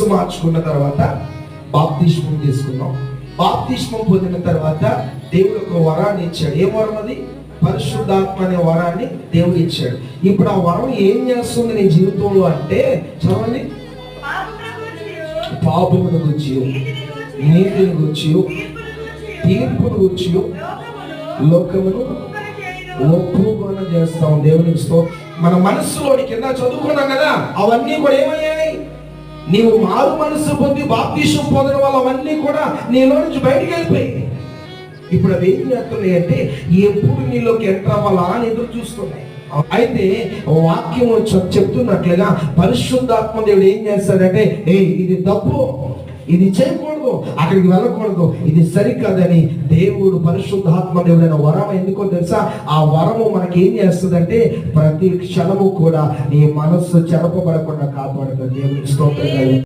మనస్సు మార్చుకున్న తర్వాత బాప్తిస్మం తీసుకున్నాం. బాప్తిస్మం పొందిన తర్వాత దేవుడు ఒక వరాన్ని ఇచ్చాడు. ఏ వరం అది? పరిశుద్ధాత్మ అనే వరాన్ని దేవుడు ఇచ్చాడు. ఇప్పుడు ఆ వరం ఏం చేస్తుంది నీ జీవితంలో అంటే, చదవండి, పాపమును గురించి, నీతిని గురించి, తీర్పును గురించి, లోకమును ఒప్పుకొన చేస్తాం. దేవునికి మన మనస్సులోని కింద చదువుకున్నాం కదా, అవన్నీ కూడా ఏమయ్యాయి? నీవు మారు మనస్సు పొంది బాప్తిస్మం పొందడం వల్ల అవన్నీ కూడా నీలో నుంచి బయటికి వెళ్ళిపోయాయి. ఇప్పుడు అవి ఏం చేస్తున్నాయి అంటే, ఎప్పుడు నీలోకి ఎంటర్ అవ్వాలా అని ఎదురు చూస్తున్నాయి. అయితే వాక్యం చెప్తున్నట్లుగా పరిశుద్ధాత్మ దేవుడు ఏం చేస్తాడంటే, ఇది తప్పు, ఇది చేయకూడదు, అక్కడికి వెళ్ళకూడదు, ఇది సరికాదని దేవుడు పరిశుద్ధాత్మ దేవుడైన వరం ఎందుకో తెలుసా? ఆ వరము మనకి ఏం చేస్తుందంటే, ప్రతి క్షణము కూడా నీ మనస్సు చెరపబడకుండా కాపాడుతుంది. దేవునికి స్తోత్రం.